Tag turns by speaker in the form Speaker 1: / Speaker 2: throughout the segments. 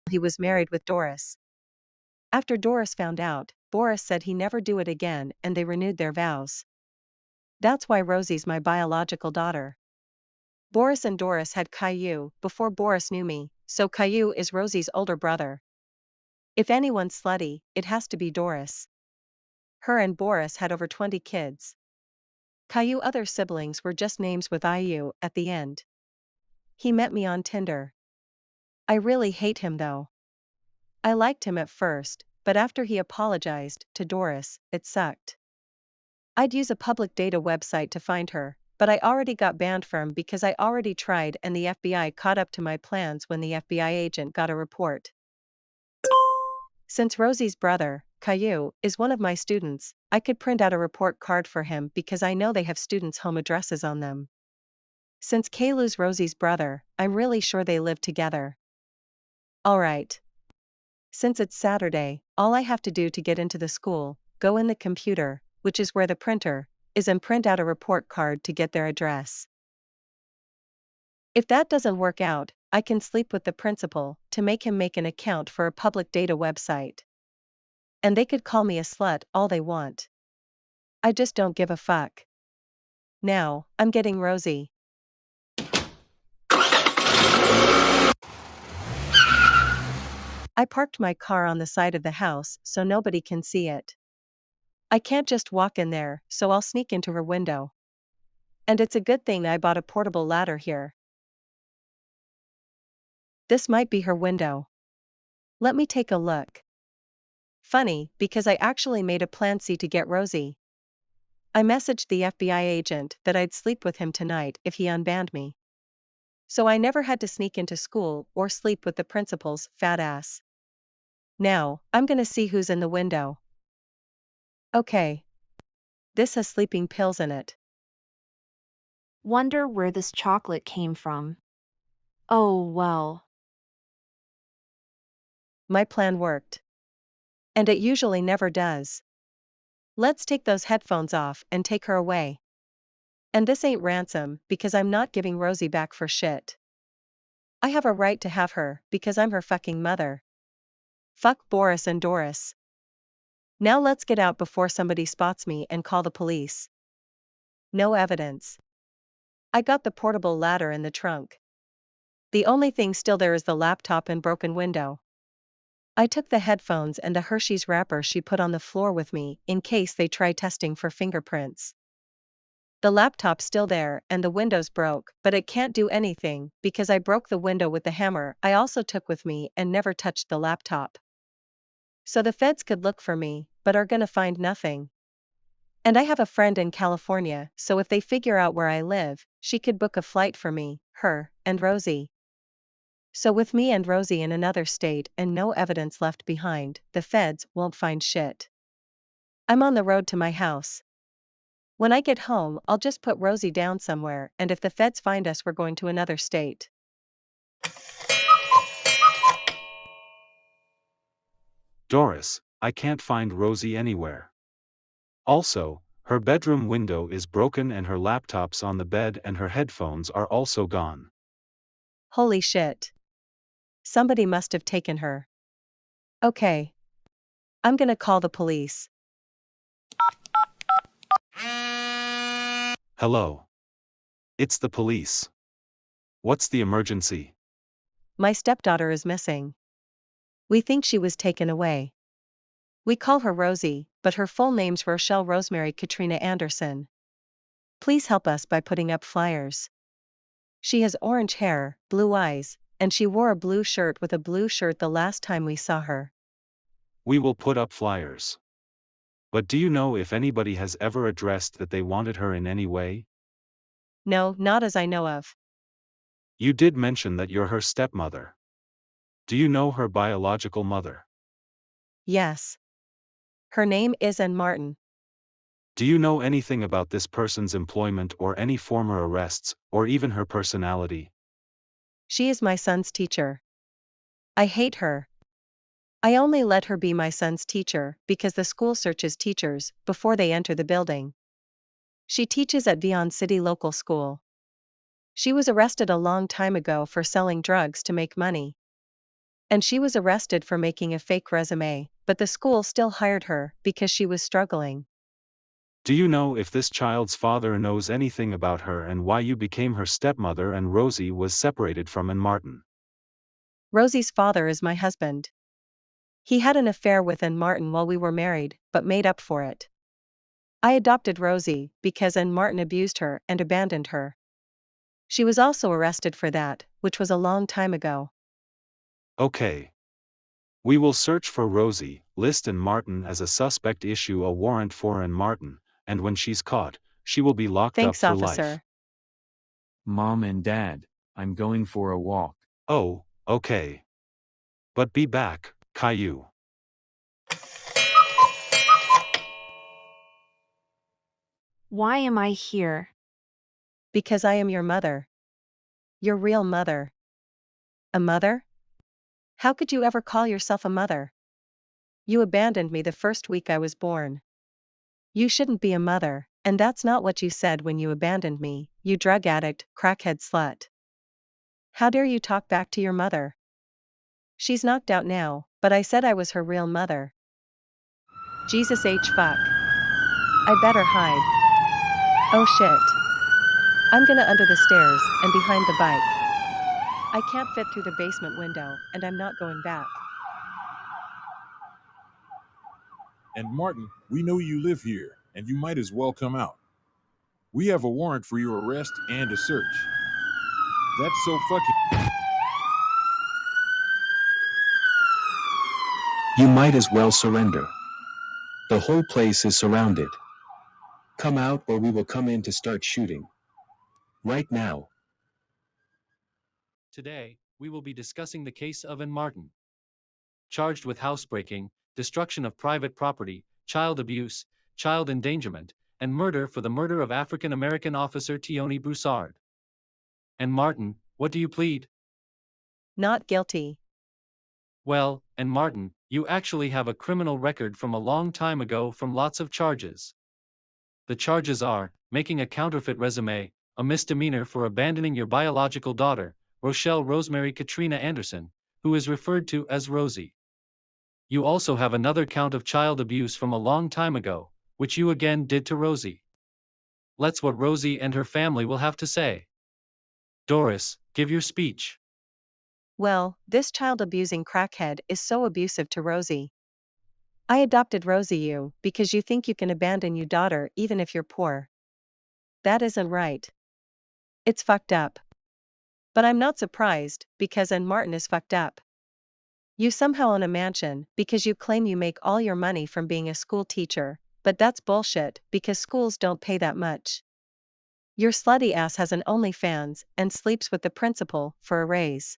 Speaker 1: he was married with Doris. After Doris found out, Boris said he never do it again and they renewed their vows. That's why Rosie's my biological daughter. Boris and Doris had Caillou before Boris knew me, so Caillou is Rosie's older brother. If anyone's slutty, it has to be Doris. Her and Boris had over 20 kids. Caillou other siblings were just names with IU at the end. He met me on Tinder. I really hate him though. I liked him at first, but after he apologized to Doris, it sucked. I'd use a public data website to find her, but I already got banned from because I already tried and the FBI caught up to my plans when the FBI agent got a report. Since Rosie's brother, Caillou, is one of my students, I could print out a report card for him because I know they have students' home addresses on them. Since Caillou's Rosie's brother, I'm really sure they live together. Alright. Since it's Saturday, all I have to do to get into the school, go in the computer, which is where the printer is, and print out a report card to get their address. If that doesn't work out, I can sleep with the principal to make him make an account for a public data website. And they could call me a slut all they want. I just don't give a fuck. Now, I'm getting Rosie. I parked my car on the side of the house so nobody can see it. I can't just walk in there, so I'll sneak into her window. And it's a good thing I bought a portable ladder here. This might be her window. Let me take a look. Funny, because I actually made a plan C to get Rosie. I messaged the FBI agent that I'd sleep with him tonight if he unbanned me. So I never had to sneak into school or sleep with the principal's fat ass. Now, I'm gonna see who's in the window. Okay. This has sleeping pills in it.
Speaker 2: Wonder where this chocolate came from. Oh well.
Speaker 1: My plan worked. And it usually never does. Let's take those headphones off and take her away. And this ain't ransom, because I'm not giving Rosie back for shit. I have a right to have her, because I'm her fucking mother. Fuck Boris and Doris. Now let's get out before somebody spots me and call the police. No evidence. I got the portable ladder in the trunk. The only thing still there is the laptop and broken window. I took the headphones and the Hershey's wrapper she put on the floor with me, in case they try testing for fingerprints. The laptop's still there and the window's broke, but it can't do anything, because I broke the window with the hammer I also took with me and never touched the laptop. So the feds could look for me, but are gonna find nothing. And I have a friend in California, so if they figure out where I live, she could book a flight for me, her, and Rosie. So with me and Rosie in another state and no evidence left behind, the feds won't find shit. I'm on the road to my house. When I get home, I'll just put Rosie down somewhere, and if the feds find us, we're going to another state.
Speaker 3: Doris, I can't find Rosie anywhere. Also, her bedroom window is broken and her laptop's on the bed and her headphones are also gone.
Speaker 1: Holy shit. Somebody must have taken her. Okay. I'm gonna call the police.
Speaker 3: Hello. It's the police. What's the emergency?
Speaker 1: My stepdaughter is missing. We think she was taken away. We call her Rosie, but her full name's Rochelle Rosemary Katrina Anderson. Please help us by putting up flyers. She has orange hair, blue eyes, and she wore a blue shirt with a blue shirt the last time we saw her.
Speaker 3: We will put up flyers. But do you know if anybody has ever addressed that they wanted her in any way?
Speaker 1: No, not as I know of.
Speaker 3: You did mention that you're her stepmother. Do you know her biological mother?
Speaker 1: Yes. Her name is Ann Martin.
Speaker 3: Do you know anything about this person's employment or any former arrests, or even her personality?
Speaker 1: She is my son's teacher. I hate her. I only let her be my son's teacher because the school searches teachers before they enter the building. She teaches at Vion City Local School. She was arrested a long time ago for selling drugs to make money. And she was arrested for making a fake resume, but the school still hired her because she was struggling.
Speaker 3: Do you know if this child's father knows anything about her and why you became her stepmother and Rosie was separated from Ann Martin?
Speaker 1: Rosie's father is my husband. He had an affair with Ann Martin while we were married, but made up for it. I adopted Rosie because Ann Martin abused her and abandoned her. She was also arrested for that, which was a long time ago.
Speaker 3: Okay. We will search for Rosie, list Ann Martin as a suspect, issue a warrant for Ann Martin, and when she's caught, she will be locked up
Speaker 1: Thanks,
Speaker 3: for life.
Speaker 1: officer.
Speaker 4: Mom and Dad, I'm going for a walk.
Speaker 3: Oh, okay. But be back, Caillou.
Speaker 2: Why am I here?
Speaker 1: Because I am your mother. Your real mother. A mother? How could you ever call yourself a mother? You abandoned me the first week I was born. You shouldn't be a mother, and that's not what you said when you abandoned me, you drug addict, crackhead slut. How dare you talk back to your mother? She's knocked out now, but I said I was her real mother. Jesus H fuck. I better hide. Oh shit. I'm gonna under the stairs, and behind the bike. I can't fit through the basement window, and I'm not going back.
Speaker 5: And Martin, we know you live here, and you might as well come out. We have a warrant for your arrest and a search. That's so fucking.
Speaker 6: You might as well surrender. The whole place is surrounded. Come out or we will come in to start shooting. Right now.
Speaker 7: Today, we will be discussing the case of Ann Martin, charged with housebreaking, destruction of private property, child abuse, child endangerment, and murder for the murder of African-American officer Tioni Broussard. Ann Martin, what do you plead?
Speaker 1: Not guilty.
Speaker 7: Well, Ann Martin, you actually have a criminal record from a long time ago from lots of charges. The charges are making a counterfeit resume, a misdemeanor for abandoning your biological daughter, Rochelle Rosemary Katrina Anderson, who is referred to as Rosie. You also have another count of child abuse from a long time ago, which you again did to Rosie. Let's what Rosie and her family will have to say. Doris, give your speech.
Speaker 1: Well, this child-abusing crackhead is so abusive to Rosie. I adopted Rosie you because you think you can abandon your daughter even if you're poor. That isn't right. It's fucked up. But I'm not surprised, because Ann Martin is fucked up. You somehow own a mansion because you claim you make all your money from being a school teacher, but that's bullshit because schools don't pay that much. Your slutty ass has an OnlyFans and sleeps with the principal for a raise.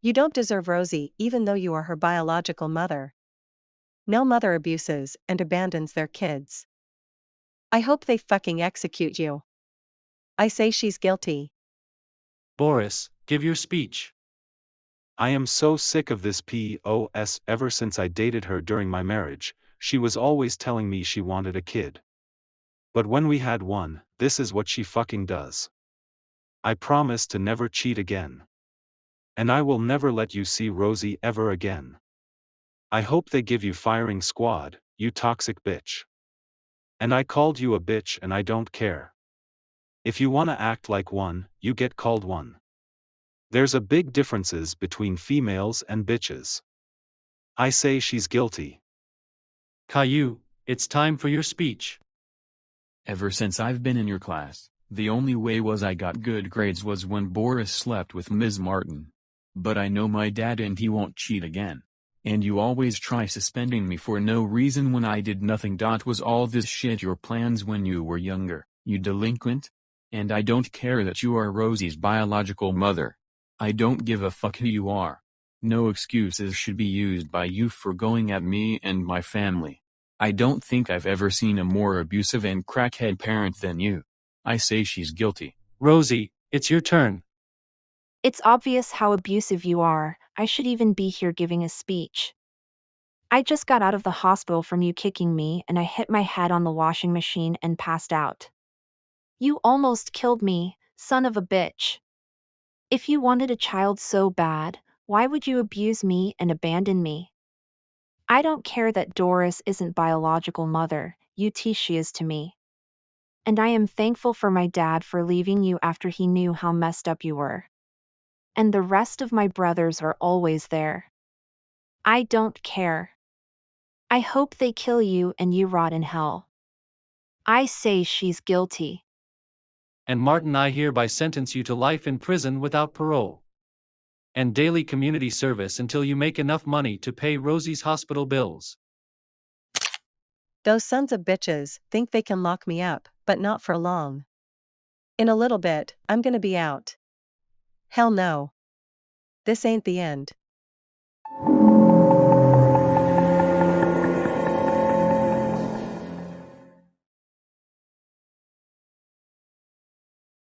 Speaker 1: You don't deserve Rosie even though you are her biological mother. No mother abuses and abandons their kids. I hope they fucking execute you. I say she's guilty.
Speaker 7: Boris, give your speech.
Speaker 3: I am so sick of this POS. Ever since I dated her during my marriage, she was always telling me she wanted a kid. But when we had one, this is what she fucking does. I promise to never cheat again. And I will never let you see Rosie ever again. I hope they give you firing squad, you toxic bitch. And I called you a bitch and I don't care. If you wanna act like one, you get called one. There's a big differences between females and bitches. I say she's guilty.
Speaker 7: Caillou, it's time for your speech.
Speaker 4: Ever since I've been in your class, the only way was I got good grades was when Boris slept with Ms. Martin. But I know my dad and he won't cheat again. And you always try suspending me for no reason when I did nothing. Was all this shit your plans when you were younger, you delinquent? And I don't care that you are Rosie's biological mother. I don't give a fuck who you are. No excuses should be used by you for going at me and my family. I don't think I've ever seen a more abusive and crackhead parent than you. I say she's guilty.
Speaker 7: Rosie, it's your turn.
Speaker 2: It's obvious how abusive you are. I should even be here giving a speech. I just got out of the hospital from you kicking me and I hit my head on the washing machine and passed out. You almost killed me, son of a bitch. If you wanted a child so bad, Why would you abuse me and abandon me? I don't care that Doris isn't biological mother, she is to me. And I am thankful for my dad for leaving you after he knew how messed up you were. And the rest of my brothers are always there. I don't care. I hope they kill you and you rot in hell. I say she's guilty.
Speaker 7: And Martin, I hereby sentence you to life in prison without parole. And daily community service until you make enough money to pay Rosie's hospital bills.
Speaker 1: Those sons of bitches think they can lock me up, but not for long. In a little bit, I'm gonna be out. Hell no. This ain't the end.